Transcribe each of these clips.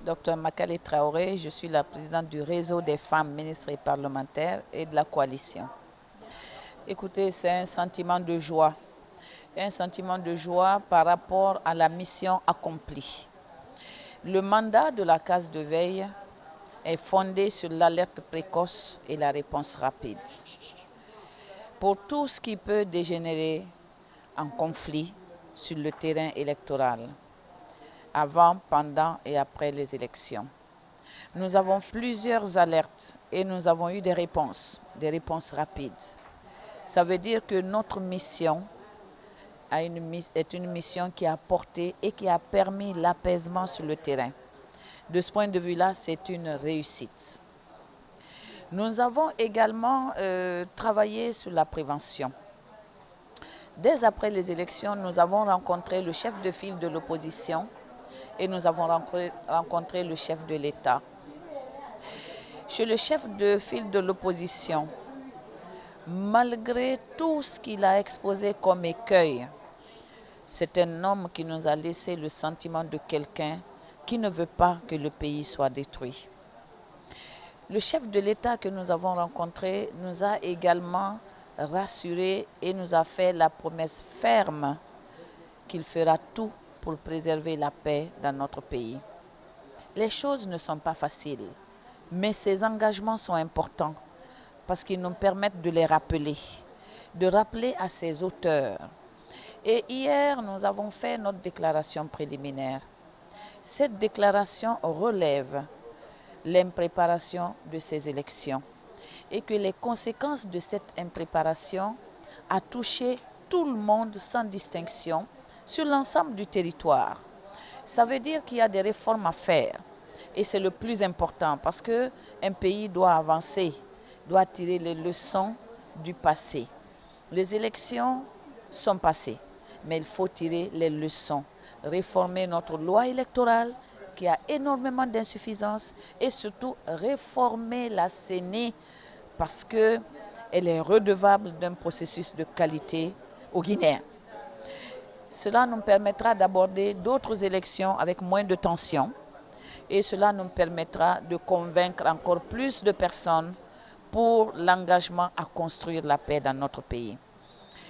Dr Makale Traoré, je suis la présidente du réseau des femmes ministres et parlementaires et de la coalition. Écoutez, c'est un sentiment de joie par rapport à la mission accomplie. Le mandat de la case de veille est fondé sur l'alerte précoce et la réponse rapide. Pour tout ce qui peut dégénérer en conflit sur le terrain électoral, avant, pendant et après les élections. Nous avons plusieurs alertes et nous avons eu des réponses rapides. Ça veut dire que notre mission est une mission qui a porté et qui a permis l'apaisement sur le terrain. De ce point de vue-là, c'est une réussite. Nous avons également travaillé sur la prévention. Dès après les élections, nous avons rencontré le chef de file de l'opposition et nous avons rencontré le chef de l'État. Chez le chef de file de l'opposition, malgré tout ce qu'il a exposé comme écueil, c'est un homme qui nous a laissé le sentiment de quelqu'un qui ne veut pas que le pays soit détruit. Le chef de l'État que nous avons rencontré nous a également rassurés et nous a fait la promesse ferme qu'il fera tout pour préserver la paix dans notre pays. Les choses ne sont pas faciles, mais ces engagements sont importants parce qu'ils nous permettent de les rappeler, de rappeler à ses auteurs. Et hier, nous avons fait notre déclaration préliminaire. Cette déclaration relève l'impréparation de ces élections et que les conséquences de cette impréparation a touché tout le monde sans distinction sur l'ensemble du territoire. Ça veut dire qu'il y a des réformes à faire et c'est le plus important parce qu'un pays doit avancer, doit tirer les leçons du passé. Les élections sont passées, mais il faut tirer les leçons, réformer notre loi électorale qui a énormément d'insuffisances et surtout réformer la CENI parce qu'elle est redevable d'un processus de qualité aux Guinéens. Cela nous permettra d'aborder d'autres élections avec moins de tension et cela nous permettra de convaincre encore plus de personnes pour l'engagement à construire la paix dans notre pays.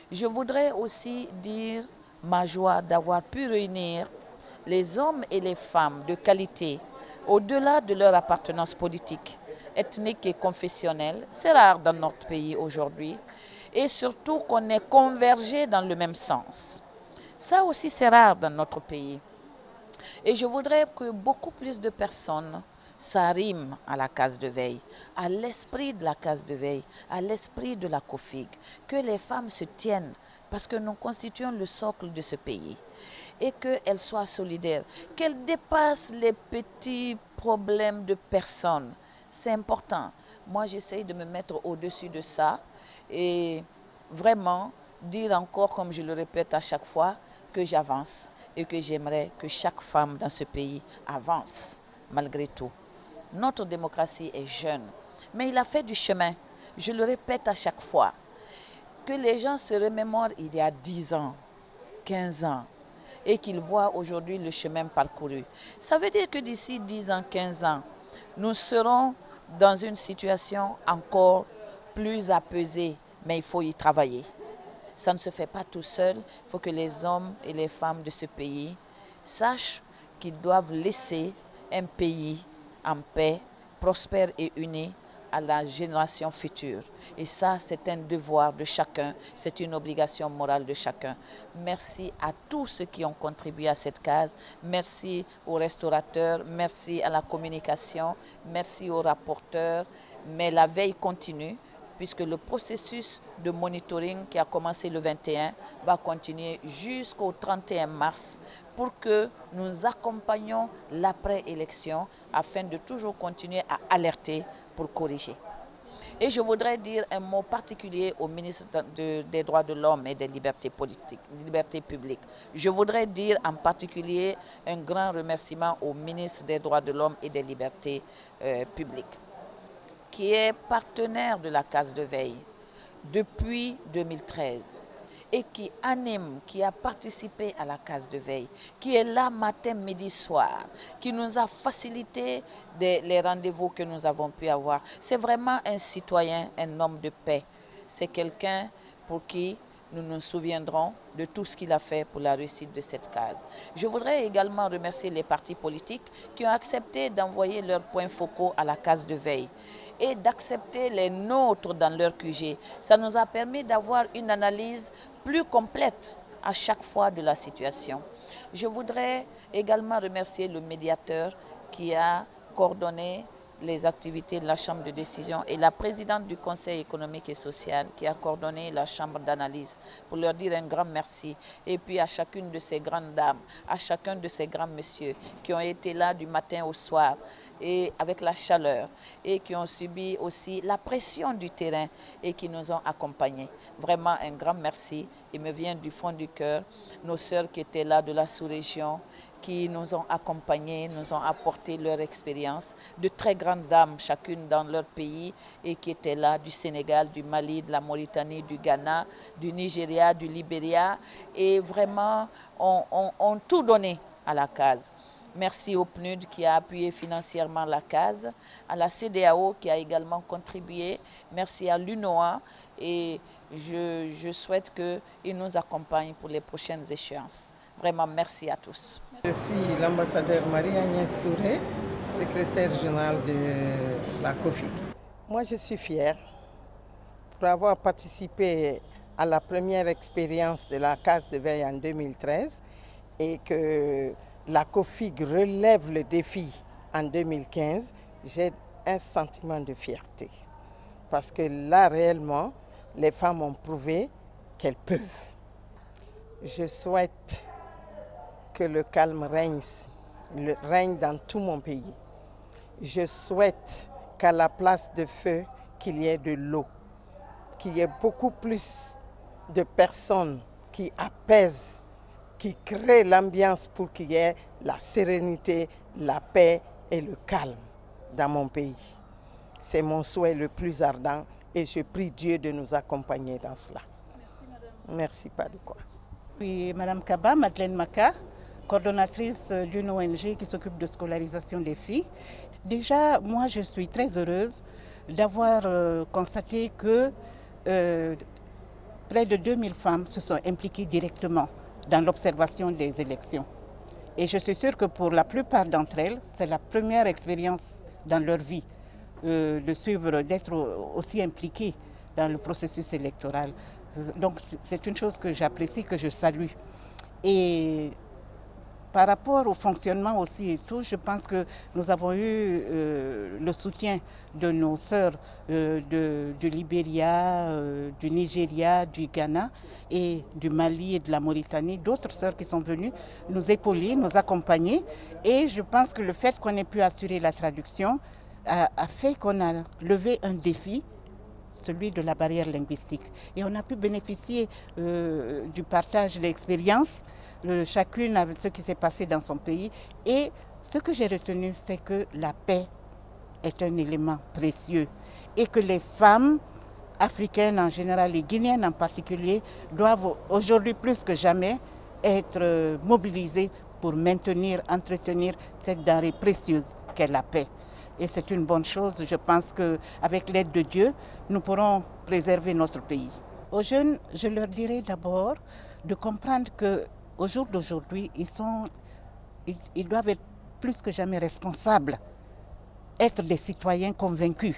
Je voudrais aussi dire ma joie d'avoir pu réunir les hommes et les femmes de qualité au-delà de leur appartenance politique, ethnique et confessionnelle. C'est rare dans notre pays aujourd'hui et surtout qu'on ait convergé dans le même sens. Ça aussi, c'est rare dans notre pays. Et je voudrais que beaucoup plus de personnes s'arriment à la case de veille, à l'esprit de la case de veille, à l'esprit de la COFIG, que les femmes se tiennent parce que nous constituons le socle de ce pays et qu'elles soient solidaires, qu'elles dépassent les petits problèmes de personnes. C'est important. Moi, j'essaye de me mettre au-dessus de ça et vraiment dire encore, comme je le répète à chaque fois, que j'avance et que j'aimerais que chaque femme dans ce pays avance malgré tout. Notre démocratie est jeune, mais il a fait du chemin. Je le répète à chaque fois. Que les gens se remémorent il y a 10 ans, 15 ans, et qu'ils voient aujourd'hui le chemin parcouru. Ça veut dire que d'ici 10 ans, 15 ans, nous serons dans une situation encore plus apaisée, mais il faut y travailler. Ça ne se fait pas tout seul. Il faut que les hommes et les femmes de ce pays sachent qu'ils doivent laisser un pays en paix, prospère et uni à la génération future. Et ça, c'est un devoir de chacun, c'est une obligation morale de chacun. Merci à tous ceux qui ont contribué à cette case. Merci aux restaurateurs, merci à la communication, merci aux rapporteurs. Mais la veille continue, puisque le processus de monitoring qui a commencé le 21 va continuer jusqu'au 31 mars pour que nous accompagnions l'après-élection afin de toujours continuer à alerter pour corriger. Et je voudrais dire un mot particulier au ministre des Droits de l'Homme et des Libertés politiques, libertés publiques. Je voudrais dire en particulier un grand remerciement au ministre des Droits de l'Homme et des Libertés publiques, qui est partenaire de la case de veille depuis 2013 et qui anime, qui a participé à la case de veille, qui est là matin, midi, soir, qui nous a facilité les rendez-vous que nous avons pu avoir. C'est vraiment un citoyen, un homme de paix. C'est quelqu'un pour qui nous nous souviendrons de tout ce qu'il a fait pour la réussite de cette case. Je voudrais également remercier les partis politiques qui ont accepté d'envoyer leurs points focaux à la case de veille et d'accepter les nôtres dans leur QG. Ça nous a permis d'avoir une analyse plus complète à chaque fois de la situation. Je voudrais également remercier le médiateur qui a coordonné les activités de la Chambre de décision et la présidente du Conseil économique et social qui a coordonné la Chambre d'analyse pour leur dire un grand merci. Et puis à chacune de ces grandes dames, à chacun de ces grands messieurs qui ont été là du matin au soir et avec la chaleur et qui ont subi aussi la pression du terrain et qui nous ont accompagnés. Vraiment un grand merci. Il me vient du fond du cœur, nos sœurs qui étaient là de la sous-région, qui nous ont accompagnés, nous ont apporté leur expérience, de très grandes dames, chacune dans leur pays, et qui étaient là du Sénégal, du Mali, de la Mauritanie, du Ghana, du Nigeria, du Libéria, et vraiment ont tout donné à la case. Merci au PNUD qui a appuyé financièrement la case, à la CEDEAO qui a également contribué, merci à l'UNOA, et je souhaite qu'ils nous accompagnent pour les prochaines échéances. Vraiment, merci à tous. Je suis l'ambassadeur Marie-Agnès Touré, secrétaire générale de la COFIG. Moi, je suis fière pour avoir participé à la première expérience de la case de veille en 2013 et que la COFIG relève le défi en 2015. J'ai un sentiment de fierté parce que là, réellement, les femmes ont prouvé qu'elles peuvent. Je souhaite que le calme règne dans tout mon pays. Je souhaite qu'à la place de feu, qu'il y ait de l'eau, qu'il y ait beaucoup plus de personnes qui apaisent, qui créent l'ambiance pour qu'il y ait la sérénité, la paix et le calme dans mon pays. C'est mon souhait le plus ardent et je prie Dieu de nous accompagner dans cela. Merci, madame. Merci, pas de quoi. Oui, madame Kaba, Madeleine Maka, coordonnatrice d'une ONG qui s'occupe de scolarisation des filles. Déjà, moi, je suis très heureuse d'avoir constaté que près de 2000 femmes se sont impliquées directement dans l'observation des élections. Et je suis sûre que pour la plupart d'entre elles, c'est la première expérience dans leur vie de suivre, d'être aussi impliquées dans le processus électoral. Donc, c'est une chose que j'apprécie, que je salue. Et par rapport au fonctionnement aussi et tout, je pense que nous avons eu le soutien de nos sœurs du Libéria, du Nigeria, du Ghana et du Mali et de la Mauritanie, d'autres sœurs qui sont venues nous épauler, nous accompagner. Et je pense que le fait qu'on ait pu assurer la traduction a fait qu'on a levé un défi, celui de la barrière linguistique. Et on a pu bénéficier du partage d'expériences, chacune avec ce qui s'est passé dans son pays. Et ce que j'ai retenu, c'est que la paix est un élément précieux et que les femmes africaines en général et guinéennes en particulier doivent aujourd'hui plus que jamais être mobilisées pour maintenir, entretenir cette denrée précieuse qu'est la paix. Et c'est une bonne chose. Je pense qu'avec l'aide de Dieu, nous pourrons préserver notre pays. Aux jeunes, je leur dirais d'abord de comprendre qu'au jour d'aujourd'hui, ils doivent être plus que jamais responsables, être des citoyens convaincus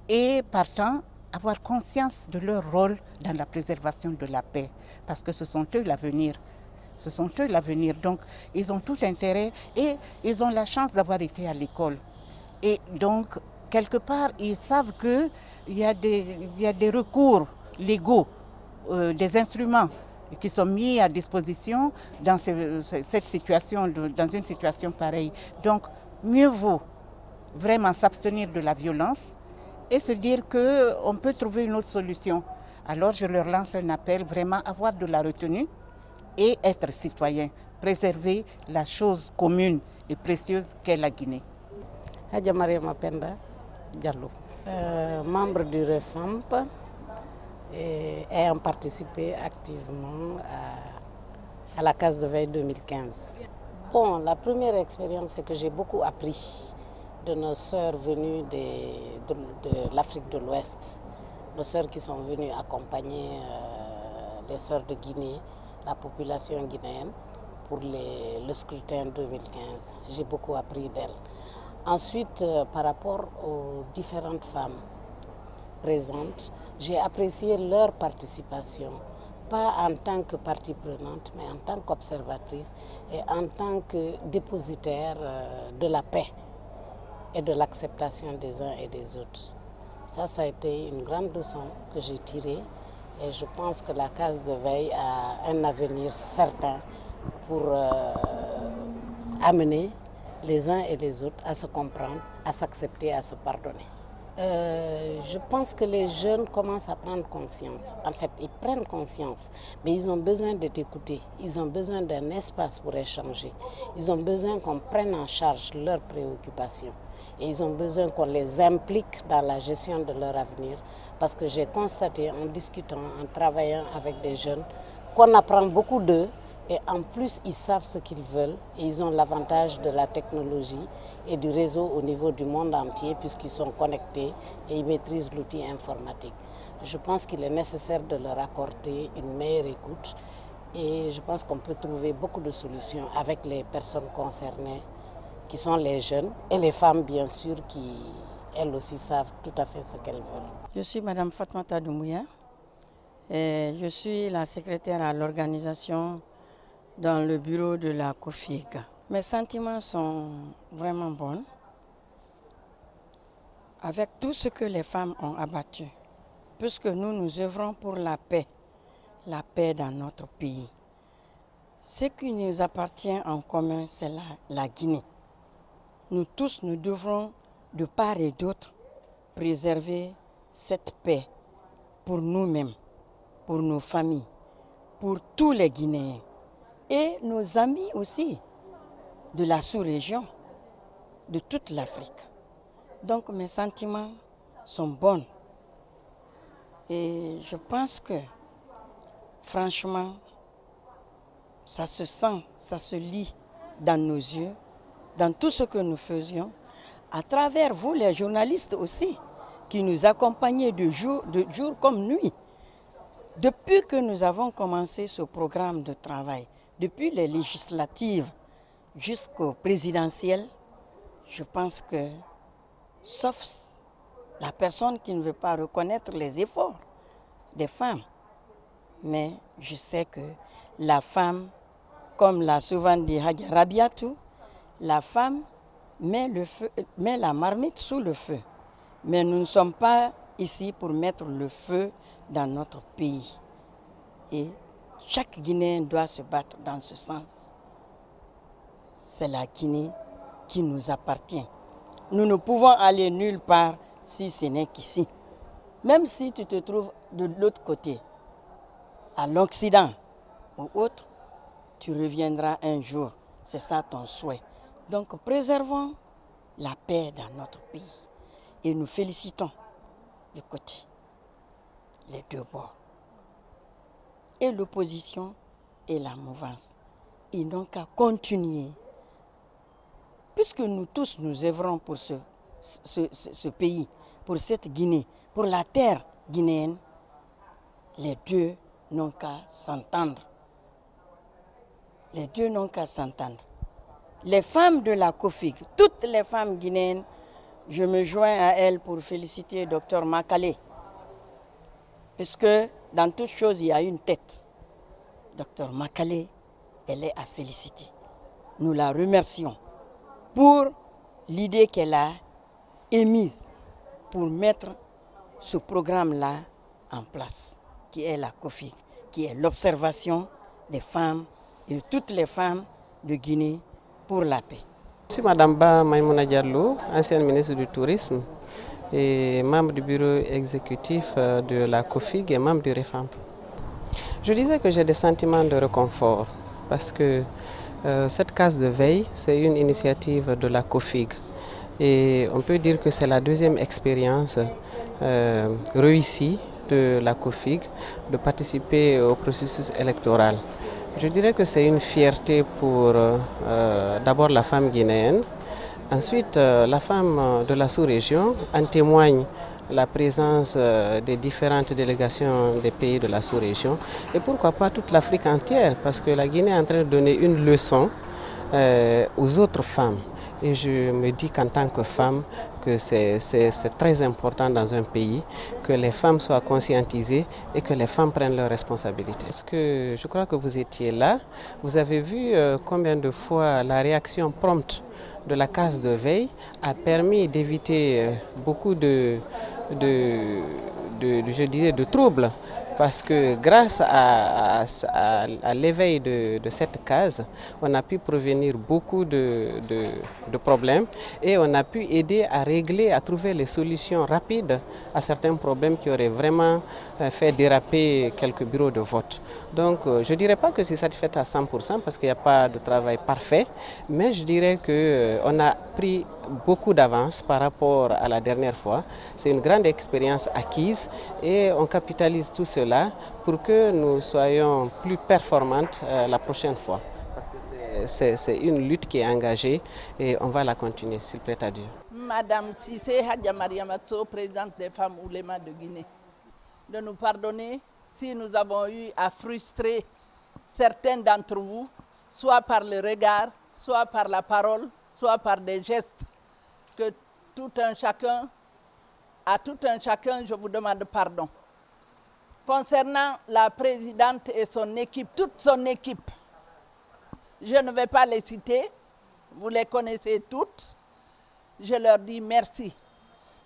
et partant avoir conscience de leur rôle dans la préservation de la paix, parce que ce sont eux l'avenir. Ce sont eux l'avenir. Donc, ils ont tout intérêt et ils ont la chance d'avoir été à l'école. Et donc, quelque part, ils savent qu'il y a des recours légaux, des instruments qui sont mis à disposition dans cette situation, dans une situation pareille. Donc, mieux vaut vraiment s'abstenir de la violence et se dire qu'on peut trouver une autre solution. Alors, je leur lance un appel, vraiment avoir de la retenue et être citoyen, préserver la chose commune et précieuse qu'est la Guinée. Hadja Mariama Penda Diallo, membre du REFAMP, et ayant participé activement à la case de veille 2015. Bon, la première expérience, c'est que j'ai beaucoup appris de nos sœurs venues de l'Afrique de l'Ouest, nos sœurs qui sont venues accompagner les sœurs de Guinée, la population guinéenne, pour le scrutin 2015. J'ai beaucoup appris d'elles. Ensuite, par rapport aux différentes femmes présentes, j'ai apprécié leur participation, pas en tant que partie prenante, mais en tant qu'observatrice et en tant que dépositaire de la paix et de l'acceptation des uns et des autres. Ça a été une grande leçon que j'ai tirée et je pense que la case de veille a un avenir certain pour amener les uns et les autres à se comprendre, à s'accepter, à se pardonner. Je pense que les jeunes commencent à prendre conscience. En fait, ils prennent conscience, mais ils ont besoin d'être écoutés. Ils ont besoin d'un espace pour échanger. Ils ont besoin qu'on prenne en charge leurs préoccupations. Et ils ont besoin qu'on les implique dans la gestion de leur avenir. Parce que j'ai constaté en discutant, en travaillant avec des jeunes, qu'on apprend beaucoup d'eux. Et en plus, ils savent ce qu'ils veulent et ils ont l'avantage de la technologie et du réseau au niveau du monde entier puisqu'ils sont connectés et ils maîtrisent l'outil informatique. Je pense qu'il est nécessaire de leur accorder une meilleure écoute et je pense qu'on peut trouver beaucoup de solutions avec les personnes concernées qui sont les jeunes et les femmes bien sûr qui elles aussi savent tout à fait ce qu'elles veulent. Je suis Madame Fatmata Doumbouya et je suis la secrétaire à l'organisation dans le bureau de la COFIG. Mes sentiments sont vraiment bons avec tout ce que les femmes ont abattu, puisque nous œuvrons pour la paix dans notre pays. Ce qui nous appartient en commun, c'est la Guinée. Nous tous, nous devrons, de part et d'autre, préserver cette paix pour nous-mêmes, pour nos familles, pour tous les Guinéens. Et nos amis aussi de la sous-région, de toute l'Afrique. Donc mes sentiments sont bons. Et je pense que, franchement, ça se sent, ça se lit dans nos yeux, dans tout ce que nous faisions, à travers vous les journalistes aussi, qui nous accompagnez de jour comme nuit. Depuis que nous avons commencé ce programme de travail, depuis les législatives jusqu'aux présidentielles, je pense que, sauf la personne qui ne veut pas reconnaître les efforts des femmes, mais je sais que la femme, comme l'a souvent dit Hadja Rabiatou, la femme met la marmite sous le feu. Mais nous ne sommes pas ici pour mettre le feu dans notre pays. Et chaque Guinéen doit se battre dans ce sens. C'est la Guinée qui nous appartient. Nous ne pouvons aller nulle part si ce n'est qu'ici. Même si tu te trouves de l'autre côté, à l'Occident ou autre, tu reviendras un jour. C'est ça ton souhait. Donc préservons la paix dans notre pays. Et nous félicitons du côté, les deux bords. Et l'opposition et la mouvance. Ils n'ont qu'à continuer. Puisque nous tous nous œuvrons pour ce pays, pour cette Guinée, pour la terre guinéenne, les deux n'ont qu'à s'entendre. Les deux n'ont qu'à s'entendre. Les femmes de la COFIG, toutes les femmes guinéennes, je me joins à elles pour féliciter Dr Makale. Puisque dans toute chose, il y a une tête. Dr Makale, elle est à féliciter. Nous la remercions pour l'idée qu'elle a émise pour mettre ce programme-là en place, qui est la COFIG, qui est l'observation des femmes et de toutes les femmes de Guinée pour la paix. Je suis Mme Ba Maïmouna Diallo, ancienne ministre du Tourisme et membre du bureau exécutif de la COFIG et membre du REFAMP. Je disais que j'ai des sentiments de réconfort parce que cette case de veille, c'est une initiative de la COFIG et on peut dire que c'est la deuxième expérience réussie de la COFIG de participer au processus électoral. Je dirais que c'est une fierté pour d'abord la femme guinéenne, ensuite la femme de la sous-région. En témoigne la présence des différentes délégations des pays de la sous-région et pourquoi pas toute l'Afrique entière, parce que la Guinée est en train de donner une leçon aux autres femmes. Et je me dis qu'en tant que femme, que c'est très important dans un pays que les femmes soient conscientisées et que les femmes prennent leurs responsabilités. Parce que je crois que vous étiez là, vous avez vu combien de fois la réaction prompte de la case de veille a permis d'éviter beaucoup de troubles. Parce que grâce à l'éveil de cette case, on a pu prévenir beaucoup de problèmes et on a pu aider à régler, à trouver les solutions rapides à certains problèmes qui auraient vraiment fait déraper quelques bureaux de vote. Donc je ne dirais pas que je suis satisfaite à 100% parce qu'il n'y a pas de travail parfait, mais je dirais qu'on a pris beaucoup d'avance par rapport à la dernière fois. C'est une grande expérience acquise et on capitalise tout cela pour que nous soyons plus performantes la prochaine fois. Parce que c'est une lutte qui est engagée et on va la continuer, s'il plaît à Dieu. Madame Cissé Hadja Mariamato, présidente des femmes oulémas de Guinée, de nous pardonner si nous avons eu à frustrer certains d'entre vous, soit par le regard, soit par la parole, soit par des gestes, que à tout un chacun, je vous demande pardon. Concernant la présidente et son équipe, toute son équipe, je ne vais pas les citer, vous les connaissez toutes, je leur dis merci.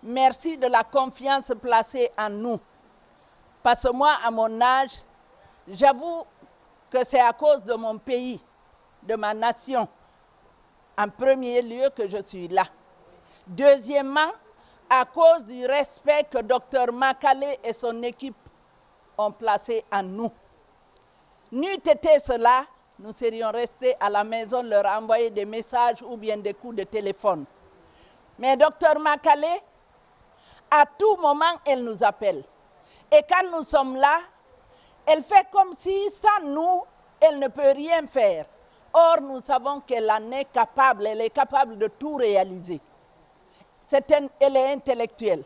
Merci de la confiance placée en nous. Parce que moi, à mon âge, j'avoue que c'est à cause de mon pays, de ma nation, en premier lieu que je suis là. Deuxièmement, à cause du respect que Dr Makale et son équipe ont placé en nous. N'eût été cela, nous serions restés à la maison, leur envoyer des messages ou bien des coups de téléphone. Mais Dr Makale, à tout moment, elle nous appelle. Et quand nous sommes là, elle fait comme si, sans nous, elle ne peut rien faire. Or, nous savons qu'elle en est capable, elle est capable de tout réaliser. Elle est intellectuelle.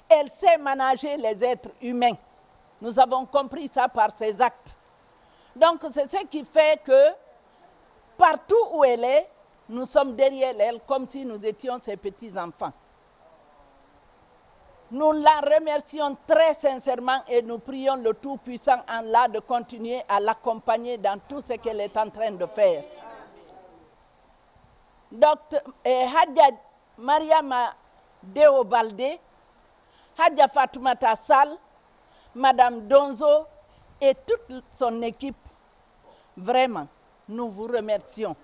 Elle sait manager les êtres humains. Nous avons compris ça par ses actes. Donc, c'est ce qui fait que, partout où elle est, nous sommes derrière elle comme si nous étions ses petits-enfants. Nous la remercions très sincèrement et nous prions le Tout-Puissant en là de continuer à l'accompagner dans tout ce qu'elle est en train de faire. Hadja Mariama Deo Baldé, Hadja Fatoumata Sall, Madame Donzo et toute son équipe, vraiment, nous vous remercions.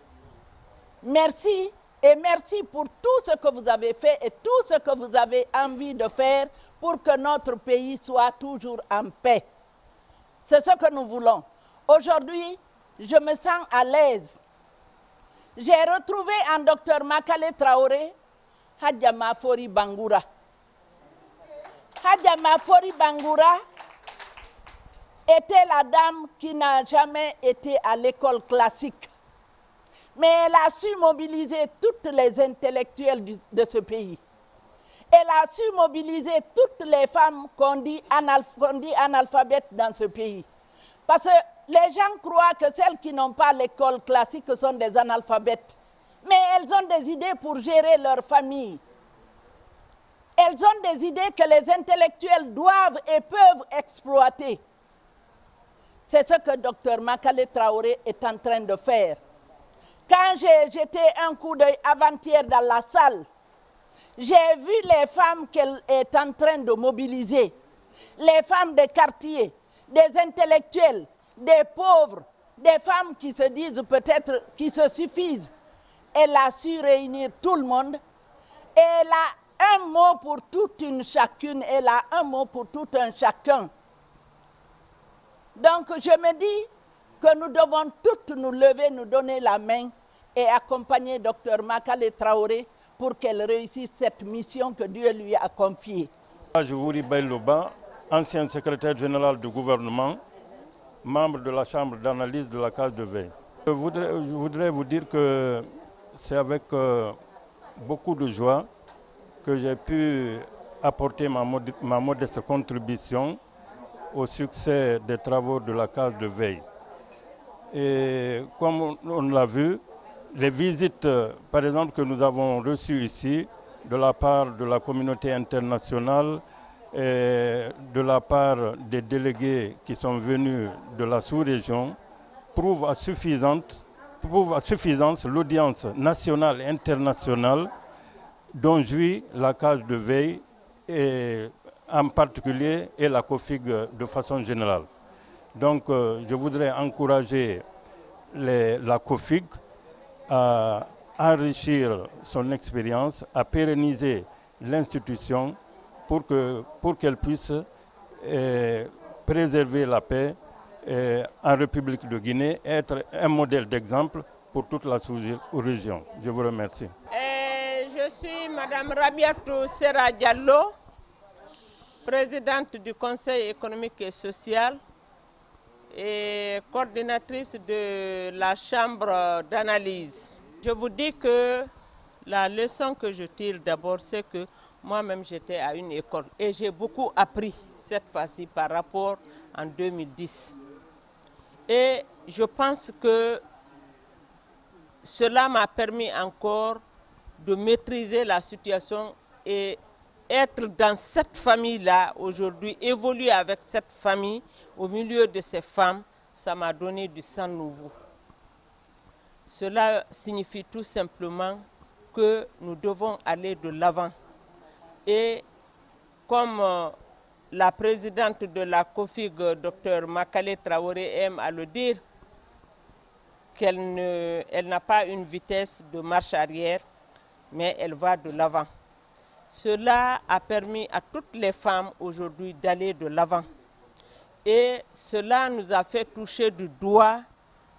Merci et merci pour tout ce que vous avez fait et tout ce que vous avez envie de faire pour que notre pays soit toujours en paix. C'est ce que nous voulons. Aujourd'hui, je me sens à l'aise. J'ai retrouvé en Dr Makale Traoré Hadja Mafori Bangoura. Hadja Mafori Bangoura était la dame qui n'a jamais été à l'école classique. Mais elle a su mobiliser toutes les intellectuelles de ce pays. Elle a su mobiliser toutes les femmes qu'on dit analphabètes dans ce pays. Parce que les gens croient que celles qui n'ont pas l'école classique sont des analphabètes. Mais elles ont des idées pour gérer leur famille. Elles ont des idées que les intellectuels doivent et peuvent exploiter. C'est ce que Dr Makale Traoré est en train de faire. Quand j'ai jeté un coup d'œil avant-hier dans la salle, j'ai vu les femmes qu'elle est en train de mobiliser. Les femmes des quartiers, des intellectuels, des pauvres, des femmes qui se disent peut-être, qui se suffisent. Elle a su réunir tout le monde. Et elle a un mot pour toute une chacune. Elle a un mot pour tout un chacun. Donc je me dis que nous devons toutes nous lever, nous donner la main et accompagner Dr Makale Traoré pour qu'elle réussisse cette mission que Dieu lui a confiée. Je vous dis Loba, ancien secrétaire général du gouvernement, membre de la chambre d'analyse de la case de veille. Je voudrais vous dire que c'est avec beaucoup de joie que j'ai pu apporter ma modeste contribution au succès des travaux de la case de veille. Et comme on l'a vu, les visites, par exemple, que nous avons reçues ici, de la part de la communauté internationale et de la part des délégués qui sont venus de la sous-région, prouvent à suffisance l'audience nationale et internationale dont jouit la case de veille, et en particulier, et la COFIG de façon générale. Donc, je voudrais encourager la COFIG à enrichir son expérience, à pérenniser l'institution pour qu'elle puisse préserver la paix en République de Guinée, être un modèle d'exemple pour toute la sous-région. Je vous remercie. Je suis Madame Rabiatou Serra Diallo, présidente du Conseil économique et social et coordinatrice de la chambre d'analyse. Je vous dis que la leçon que je tire d'abord, c'est que moi-même j'étais à une école et j'ai beaucoup appris cette fois-ci par rapport en 2010. Et je pense que cela m'a permis encore de maîtriser la situation et être dans cette famille-là aujourd'hui, évoluer avec cette famille au milieu de ces femmes, ça m'a donné du sang nouveau. Cela signifie tout simplement que nous devons aller de l'avant. Et comme la présidente de la COFIG, Dr Makale Traoré, aime à le dire, qu'elle n'a pas une vitesse de marche arrière, mais elle va de l'avant. Cela a permis à toutes les femmes aujourd'hui d'aller de l'avant. Et cela nous a fait toucher du doigt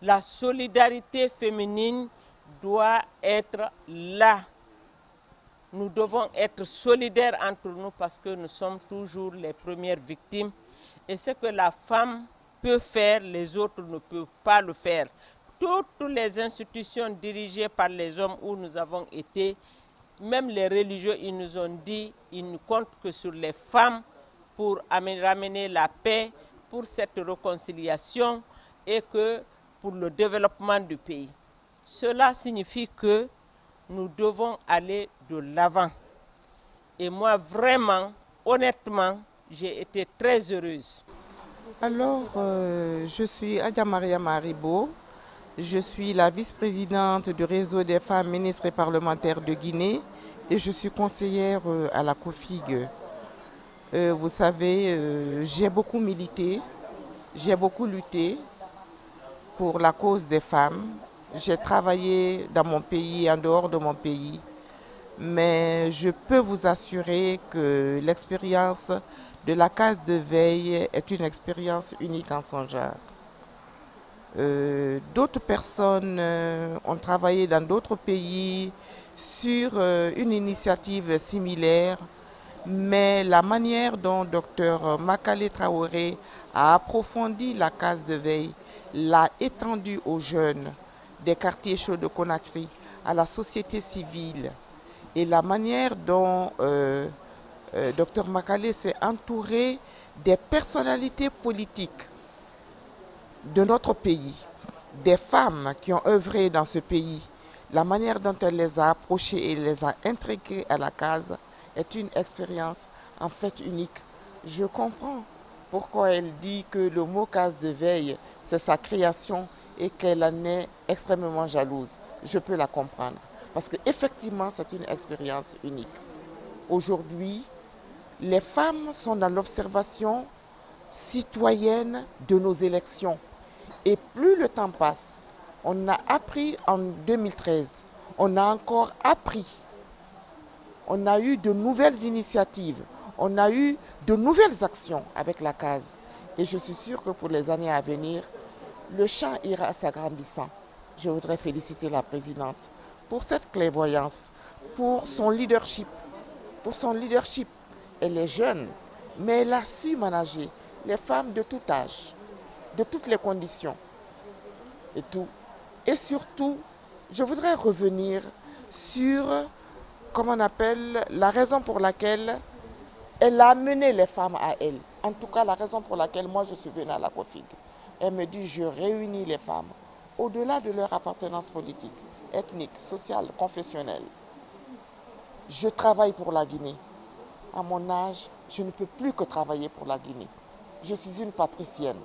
la solidarité féminine doit être là. Nous devons être solidaires entre nous parce que nous sommes toujours les premières victimes. Et ce que la femme peut faire, les autres ne peuvent pas le faire. Toutes les institutions dirigées par les hommes où nous avons été, même les religieux, ils nous ont dit qu'ils ne comptent que sur les femmes pour ramener la paix, pour cette réconciliation et que pour le développement du pays. Cela signifie que nous devons aller de l'avant. Et moi, vraiment, honnêtement, j'ai été très heureuse. Alors, je suis Adja Maria Maribo. Je suis la vice-présidente du réseau des femmes ministres et parlementaires de Guinée et je suis conseillère à la COFIG. Vous savez, j'ai beaucoup milité, j'ai beaucoup lutté pour la cause des femmes. J'ai travaillé dans mon pays et en dehors de mon pays. Mais je peux vous assurer que l'expérience de la case de veille est une expérience unique en son genre. D'autres personnes ont travaillé dans d'autres pays sur une initiative similaire, mais la manière dont Dr Makale Traoré a approfondi la case de veille, l'a étendue aux jeunes des quartiers chauds de Conakry, à la société civile, et la manière dont Dr Makale s'est entouré des personnalités politiques de notre pays, des femmes qui ont œuvré dans ce pays, la manière dont elle les a approchées et les a intégrées à la case est une expérience en fait unique. Je comprends pourquoi elle dit que le mot case de veille, c'est sa création et qu'elle en est extrêmement jalouse. Je peux la comprendre parce qu'effectivement, c'est une expérience unique. Aujourd'hui, les femmes sont dans l'observation citoyenne de nos élections. Et plus le temps passe, on a appris en 2013, on a encore appris, on a eu de nouvelles initiatives, on a eu de nouvelles actions avec la case. Et je suis sûre que pour les années à venir, le champ ira s'agrandissant. Je voudrais féliciter la présidente pour cette clairvoyance, pour son leadership. Elle est jeune, mais elle a su manager les femmes de tout âge, de toutes les conditions et tout. Et surtout, je voudrais revenir sur, comment on appelle, la raison pour laquelle elle a amené les femmes à elle. En tout cas, la raison pour laquelle moi je suis venue à la COFIG. Elle me dit, je réunis les femmes au-delà de leur appartenance politique, ethnique, sociale, confessionnelle. Je travaille pour la Guinée. À mon âge, je ne peux plus que travailler pour la Guinée. Je suis une patricienne.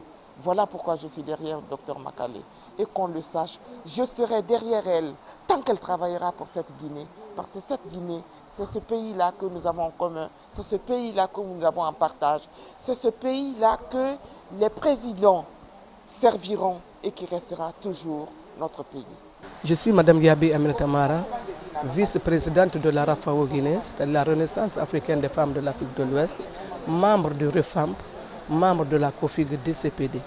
Voilà pourquoi je suis derrière le docteur Makale. Et qu'on le sache, je serai derrière elle tant qu'elle travaillera pour cette Guinée. Parce que cette Guinée, c'est ce pays-là que nous avons en commun. C'est ce pays-là que nous avons en partage. C'est ce pays-là que les présidents serviront et qui restera toujours notre pays. Je suis Mme Yabi Aminata Mara, vice-présidente de la RAFAO Guinée, c'est la Renaissance africaine des femmes de l'Afrique de l'Ouest, membre du REFAMP, membre de la COFIG DCPD,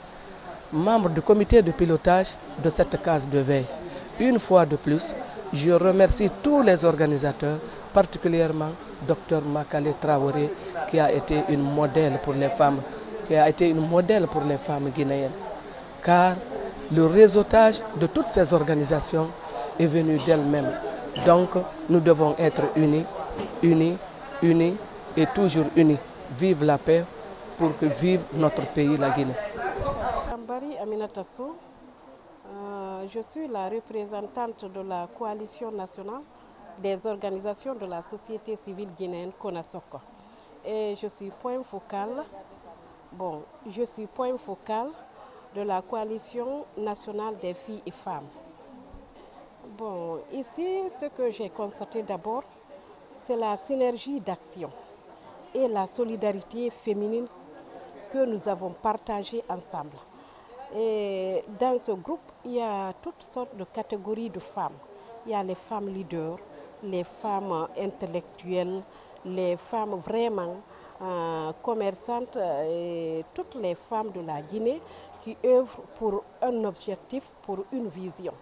membre du comité de pilotage de cette case de veille. Une fois de plus, je remercie tous les organisateurs, particulièrement Dr Makale Traoré, qui a été une modèle pour les femmes, guinéennes. Car le réseautage de toutes ces organisations est venu d'elles-mêmes. Donc, nous devons être unis, unis, unis et toujours unis. Vive la paix pour que vive notre pays, la Guinée. Ambari Aminata Sow, je suis la représentante de la coalition nationale des organisations de la société civile guinéenne CONASOC. Et je suis point focal de la coalition nationale des filles et femmes. Bon, ici, ce que j'ai constaté d'abord, c'est la synergie d'action et la solidarité féminine que nous avons partagée ensemble. Et dans ce groupe, il y a toutes sortes de catégories de femmes. Il y a les femmes leaders, les femmes intellectuelles, les femmes vraiment commerçantes et toutes les femmes de la Guinée qui œuvrent pour un objectif, pour une vision.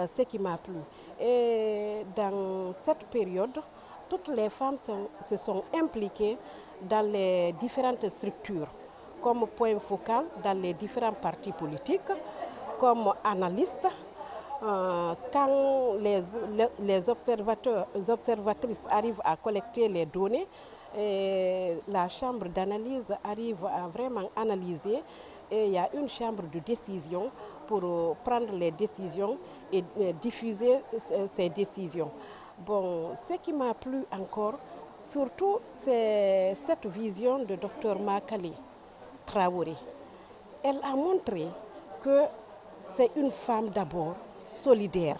Ce qui m'a plu. Et dans cette période, toutes les femmes se sont impliquées dans les différentes structures, comme point focal dans les différents partis politiques, comme analystes. Quand les observatrices arrivent à collecter les données, la chambre d'analyse arrive à vraiment analyser et il y a une chambre de décision pour prendre les décisions et diffuser ces décisions. Bon, ce qui m'a plu encore, surtout, c'est cette vision de Dr Makale Traoré. Elle a montré que c'est une femme d'abord solidaire.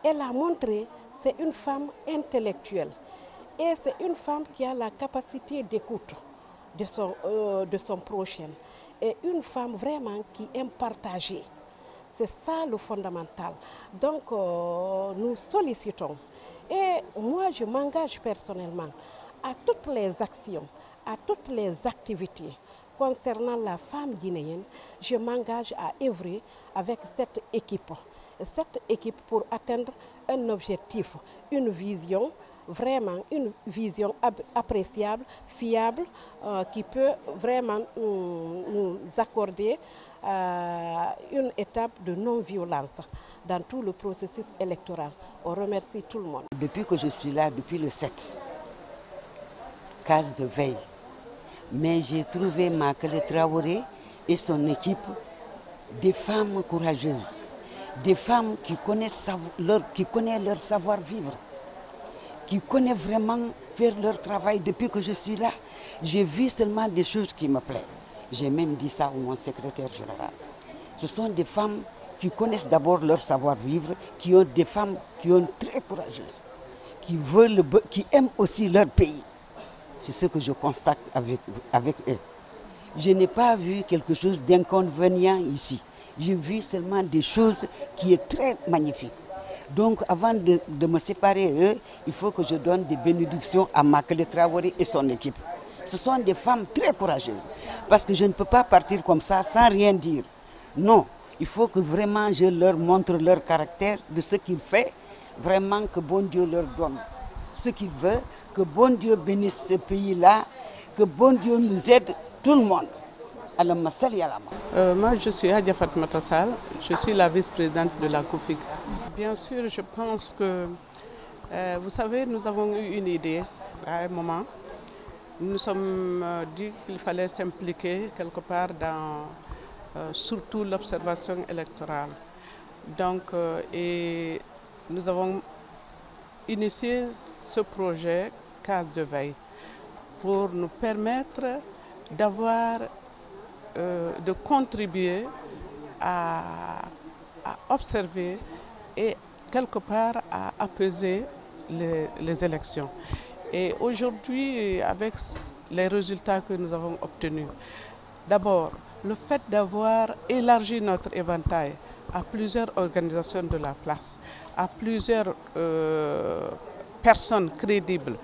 Elle a montré que c'est une femme intellectuelle. Et c'est une femme qui a la capacité d'écoute de son prochain. Et une femme vraiment qui aime partager. C'est ça le fondamental. Donc nous sollicitons. Et moi je m'engage personnellement à toutes les actions, à toutes les activités concernant la femme guinéenne. Je m'engage à œuvrer avec cette équipe. Cette équipe pour atteindre un objectif, une vision, vraiment une vision appréciable, fiable, qui peut vraiment nous accorder une étape de non-violence dans tout le processus électoral. On remercie tout le monde. Depuis que je suis là, depuis le 7, case de veille, mais j'ai trouvé Makale Traoré et son équipe des femmes courageuses, des femmes qui connaissent leur savoir-vivre, qui connaissent vraiment faire leur travail. Depuis que je suis là, j'ai vu seulement des choses qui me plaisent. J'ai même dit ça au mon secrétaire général. Ce sont des femmes qui connaissent d'abord leur savoir-vivre, des femmes qui sont très courageuses, qui aiment aussi leur pays. C'est ce que je constate avec eux. Je n'ai pas vu quelque chose d'inconvénient ici. J'ai vu seulement des choses qui sont très magnifiques. Donc avant de me séparer d'eux, il faut que je donne des bénédictions à Makale Traoré et son équipe. Ce sont des femmes très courageuses. Parce que je ne peux pas partir comme ça sans rien dire. Non, il faut que vraiment je leur montre leur caractère, de ce qu'ils font, vraiment que bon Dieu leur donne ce qu'il veut, que bon Dieu bénisse ce pays-là, Que bon Dieu nous aide, tout le monde. Moi, je suis Hadja Fatmata Sall, je suis la vice-présidente de la COFIG. Bien sûr, je pense que, vous savez, nous avons eu une idée à un moment. Nous nous sommes dit qu'il fallait s'impliquer quelque part dans surtout l'observation électorale. Donc, et nous avons initié ce projet Case de veille pour nous permettre d'avoir de contribuer à observer et quelque part à apaiser les élections. Et aujourd'hui, avec les résultats que nous avons obtenus, d'abord, le fait d'avoir élargi notre éventail à plusieurs organisations de la place, à plusieurs personnes crédibles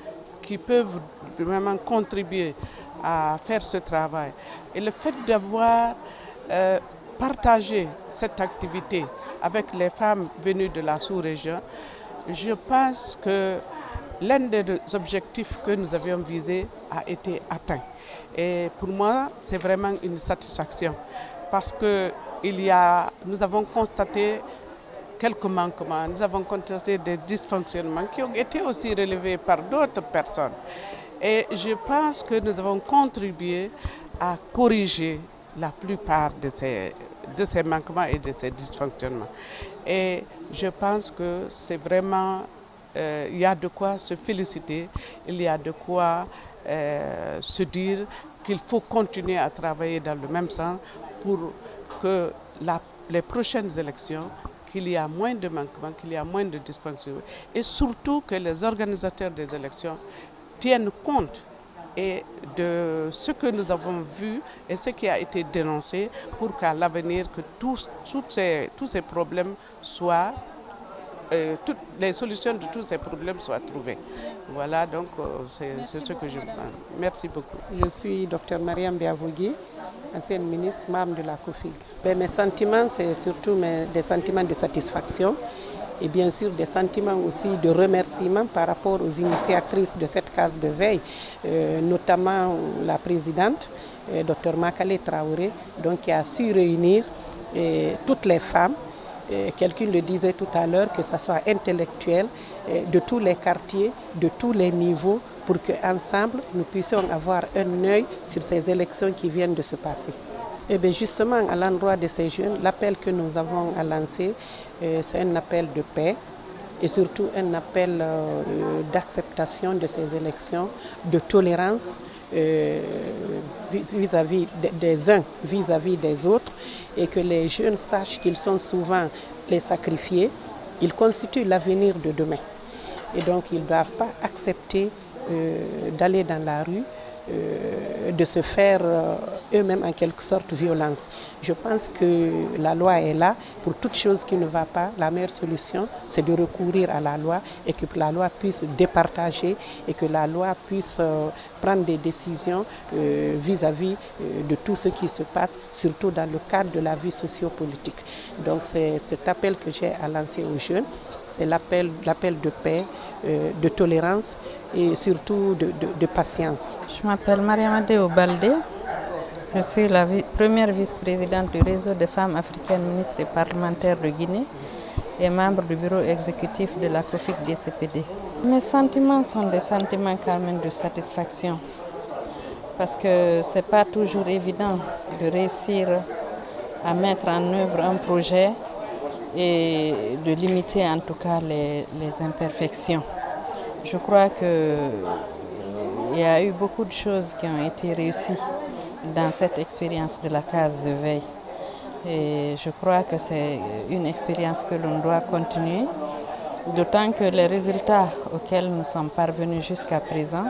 qui peuvent vraiment contribuer à faire ce travail. Et le fait d'avoir partagé cette activité avec les femmes venues de la sous-région, je pense que l'un des objectifs que nous avions visés a été atteint. Et pour moi, c'est vraiment une satisfaction parce que nous avons constaté quelques manquements, nous avons constaté des dysfonctionnements qui ont été aussi relevés par d'autres personnes. Et je pense que nous avons contribué à corriger la plupart de ces manquements et de ces dysfonctionnements. Et je pense que c'est vraiment, il y a de quoi se féliciter, il y a de quoi se dire qu'il faut continuer à travailler dans le même sens pour que les prochaines élections, qu'il y a moins de manquements, qu'il y a moins de dysfonctionnements et surtout que les organisateurs des élections tiennent compte de ce que nous avons vu et ce qui a été dénoncé pour qu'à l'avenir que tous ces problèmes soient, toutes les solutions de tous ces problèmes soient trouvées. Voilà, donc c'est ce que je pense. Merci beaucoup. Je suis Dr Mariam Biavougui, ancienne ministre, membre de la COFIG. Mes sentiments, c'est surtout des sentiments de satisfaction et bien sûr des sentiments aussi de remerciement par rapport aux initiatrices de cette case de veille, notamment la présidente, Dr Makale Traoré, donc, qui a su réunir toutes les femmes. Quelqu'un le disait tout à l'heure, que ce soit intellectuel, de tous les quartiers, de tous les niveaux, pour qu'ensemble nous puissions avoir un œil sur ces élections qui viennent de se passer. Et bien justement, à l'endroit de ces jeunes, l'appel que nous avons à lancer, c'est un appel de paix et surtout un appel d'acceptation de ces élections, de tolérance vis-à-vis des uns, vis-à-vis des autres, et que les jeunes sachent qu'ils sont souvent les sacrifiés, ils constituent l'avenir de demain. Et donc ils ne doivent pas accepter d'aller dans la rue, de se faire eux-mêmes en quelque sorte violence. Je pense que la loi est là. Pour toute chose qui ne va pas, la meilleure solution, c'est de recourir à la loi et que la loi puisse départager et que la loi puisse prendre des décisions vis-à-vis de tout ce qui se passe, surtout dans le cadre de la vie sociopolitique. Donc c'est cet appel que j'ai à lancer aux jeunes, c'est l'appel de paix, de tolérance et surtout de patience. Je m'appelle Mariamadeo Baldé, je suis la première vice-présidente du réseau des femmes africaines ministres et parlementaires de Guinée et membre du bureau exécutif de la COFIG DCPD. Mes sentiments sont des sentiments quand même de satisfaction parce que ce n'est pas toujours évident de réussir à mettre en œuvre un projet et de limiter en tout cas les imperfections. Je crois qu'il y a eu beaucoup de choses qui ont été réussies dans cette expérience de la case de veille. Et je crois que c'est une expérience que l'on doit continuer, d'autant que les résultats auxquels nous sommes parvenus jusqu'à présent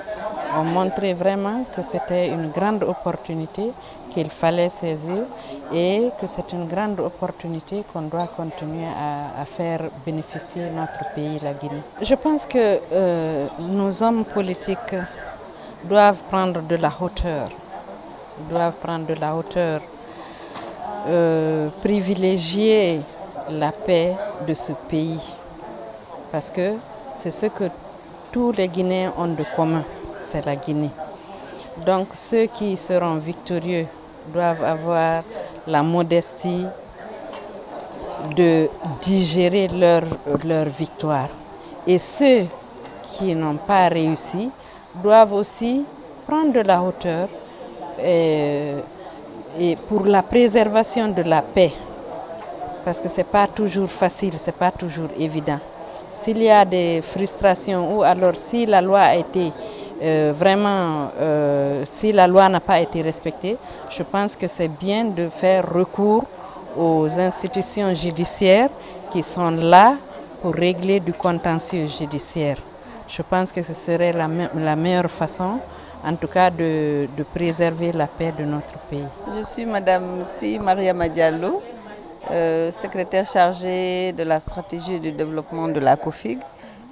ont montré vraiment que c'était une grande opportunité qu'il fallait saisir et que c'est une grande opportunité qu'on doit continuer à faire bénéficier notre pays, la Guinée. Je pense que nos hommes politiques doivent prendre de la hauteur, privilégier la paix de ce pays, parce que c'est ce que tous les Guinéens ont de commun, c'est la Guinée. Donc ceux qui seront victorieux doivent avoir la modestie de digérer leur victoire. Et ceux qui n'ont pas réussi doivent aussi prendre de la hauteur et pour la préservation de la paix. Parce que ce n'est pas toujours facile, ce n'est pas toujours évident. S'il y a des frustrations ou alors si la loi a été si la loi n'a pas été respectée, je pense que c'est bien de faire recours aux institutions judiciaires qui sont là pour régler du contentieux judiciaire. Je pense que ce serait la meilleure façon, en tout cas, de préserver la paix de notre pays. Je suis Madame Mariama Diallo, secrétaire chargée de la stratégie et du développement de la COFIG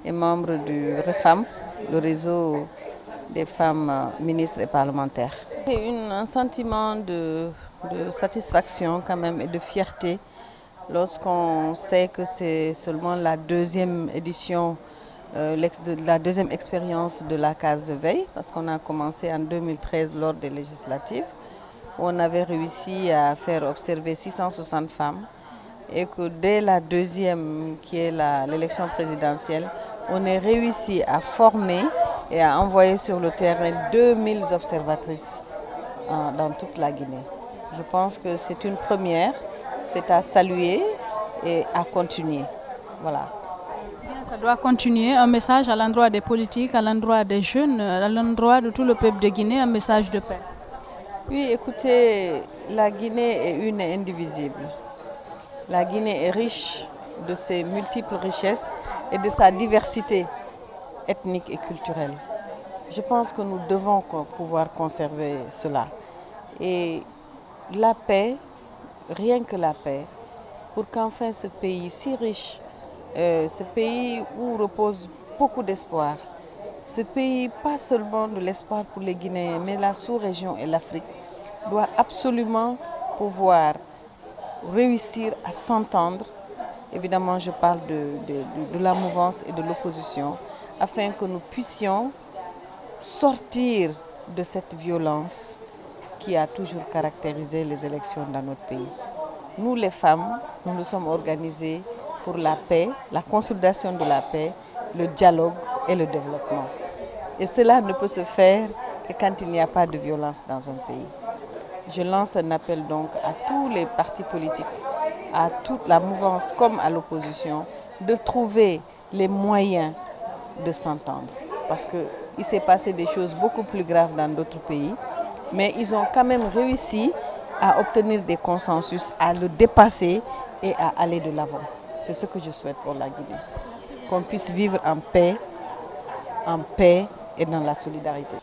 et membre du REFAM, le réseau des femmes ministres et parlementaires. C'est un sentiment de satisfaction quand même et de fierté lorsqu'on sait que c'est seulement la deuxième édition, la deuxième expérience de la case de veille, parce qu'on a commencé en 2013 lors des législatives, où on avait réussi à faire observer 660 femmes et que dès la deuxième, qui est l'élection présidentielle, on a réussi à former et à envoyer sur le terrain 2000 observatrices dans toute la Guinée. Je pense que c'est une première, c'est à saluer et à continuer. Voilà. Ça doit continuer, un message à l'endroit des politiques, à l'endroit des jeunes, à l'endroit de tout le peuple de Guinée, un message de paix. Oui, écoutez, la Guinée est une et indivisible. La Guinée est riche de ses multiples richesses et de sa diversité ethnique et culturelle. Je pense que nous devons pouvoir conserver cela. Et la paix, rien que la paix, pour qu'enfin ce pays si riche, ce pays où repose beaucoup d'espoir, ce pays, pas seulement de l'espoir pour les Guinéens, mais la sous-région et l'Afrique, doit absolument pouvoir réussir à s'entendre. Évidemment, je parle de la mouvance et de l'opposition, afin que nous puissions sortir de cette violence qui a toujours caractérisé les élections dans notre pays. Nous, les femmes, nous nous sommes organisées pour la paix, la consolidation de la paix, le dialogue et le développement. Et cela ne peut se faire que quand il n'y a pas de violence dans un pays. Je lance un appel donc à tous les partis politiques, à toute la mouvance comme à l'opposition, de trouver les moyens de s'entendre. Parce qu'il s'est passé des choses beaucoup plus graves dans d'autres pays, mais ils ont quand même réussi à obtenir des consensus, à le dépasser et à aller de l'avant. C'est ce que je souhaite pour la Guinée. Qu'on puisse vivre en paix et dans la solidarité.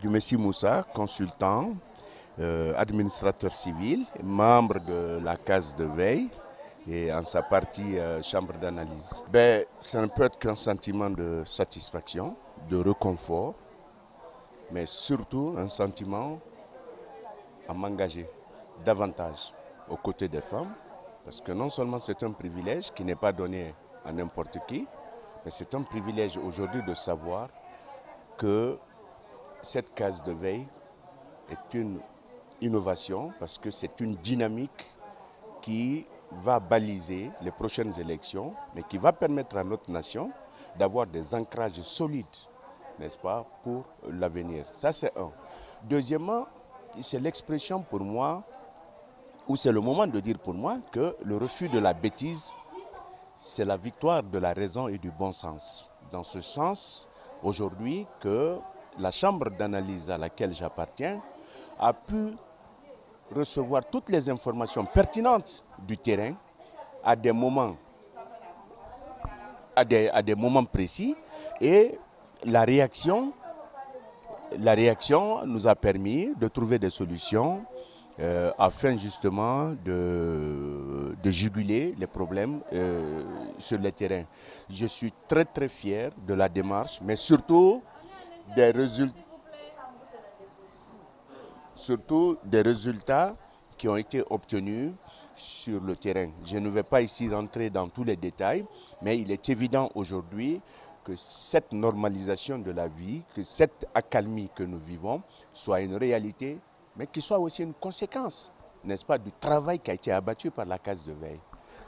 Djumessi Moussa, consultant, administrateur civil, membre de la case de veille et en sa partie chambre d'analyse. Ça ne peut être qu'un sentiment de satisfaction, de réconfort, mais surtout un sentiment à m'engager davantage aux côtés des femmes, parce que non seulement c'est un privilège qui n'est pas donné à n'importe qui, mais c'est un privilège aujourd'hui de savoir que cette case de veille est une innovation, parce que c'est une dynamique qui va baliser les prochaines élections, mais qui va permettre à notre nation d'avoir des ancrages solides, n'est-ce pas, pour l'avenir. Ça, c'est un. Deuxièmement, c'est l'expression pour moi, ou c'est le moment de dire pour moi, que le refus de la bêtise, c'est la victoire de la raison et du bon sens. Dans ce sens, aujourd'hui, que la chambre d'analyse à laquelle j'appartiens a pu recevoir toutes les informations pertinentes du terrain à des moments, précis, et la réaction nous a permis de trouver des solutions afin justement de juguler les problèmes sur le terrain. Je suis très très fier de la démarche, mais surtout des résultats qui ont été obtenus sur le terrain. Je ne vais pas ici rentrer dans tous les détails, mais il est évident aujourd'hui que cette normalisation de la vie, que cette accalmie que nous vivons soit une réalité, mais qui soit aussi une conséquence, n'est-ce pas, du travail qui a été abattu par la case de veille.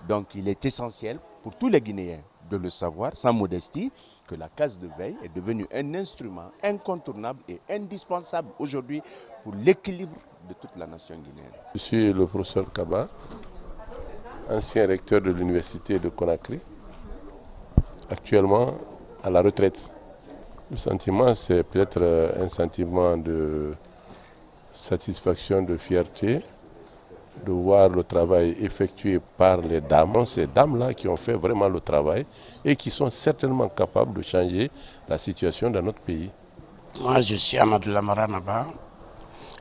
Donc il est essentiel pour tous les Guinéens de le savoir, sans modestie, que la case de veille est devenue un instrument incontournable et indispensable aujourd'hui pour l'équilibre de toute la nation guinéenne. Je suis le professeur Kaba, ancien recteur de l'université de Conakry, actuellement à la retraite. Le sentiment, c'est peut-être un sentiment de satisfaction, de fierté, de voir le travail effectué par les dames. Ces dames-là qui ont fait vraiment le travail et qui sont certainement capables de changer la situation dans notre pays. Moi, je suis Amadou Lamara Naba,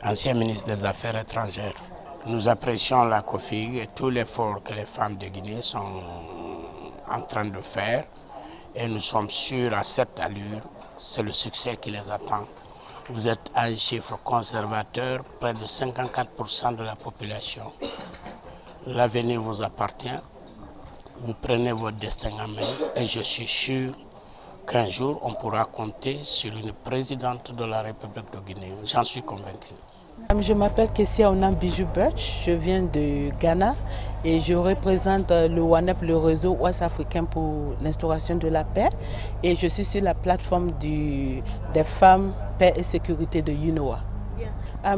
ancien ministre des Affaires étrangères. Nous apprécions la COFIG et tout l'effort que les femmes de Guinée sont en train de faire. Et nous sommes sûrs à cette allure, c'est le succès qui les attend. Vous êtes à un chiffre conservateur, près de 54% de la population. L'avenir vous appartient. Vous prenez votre destin en main et je suis sûr qu'un jour on pourra compter sur une présidente de la République de Guinée. J'en suis convaincu. Je m'appelle Kessia Onam Bijou Butch, je viens de Ghana et je représente le WANEP, le réseau ouest-africain pour l'instauration de la paix, et je suis sur la plateforme des femmes, paix et sécurité de UNOA.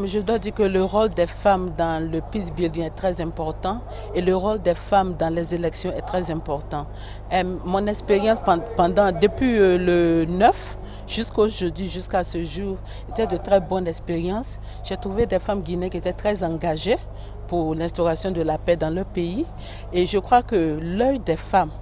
Je dois dire que le rôle des femmes dans le peace building est très important et le rôle des femmes dans les élections est très important. Mon expérience depuis le 9 jusqu'au jeudi, jusqu'à ce jour, était de très bonnes expériences. J'ai trouvé des femmes guinéennes qui étaient très engagées pour l'instauration de la paix dans leur pays, et je crois que l'œil des femmes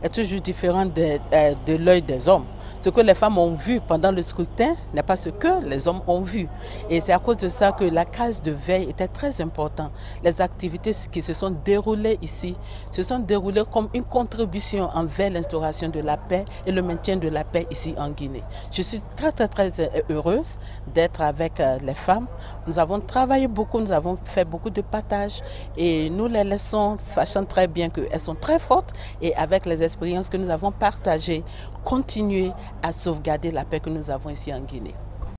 est toujours différent de l'œil des hommes. Ce que les femmes ont vu pendant le scrutin n'est pas ce que les hommes ont vu. Et c'est à cause de ça que la case de veille était très importante. Les activités qui se sont déroulées ici se sont déroulées comme une contribution envers l'instauration de la paix et le maintien de la paix ici en Guinée. Je suis très heureuse d'être avec les femmes. Nous avons travaillé beaucoup, nous avons fait beaucoup de partage et nous les laissons, sachant très bien qu'elles sont très fortes, et avec les expériences que nous avons partagées, continuer à sauvegarder la paix que nous avons ici en Guinée.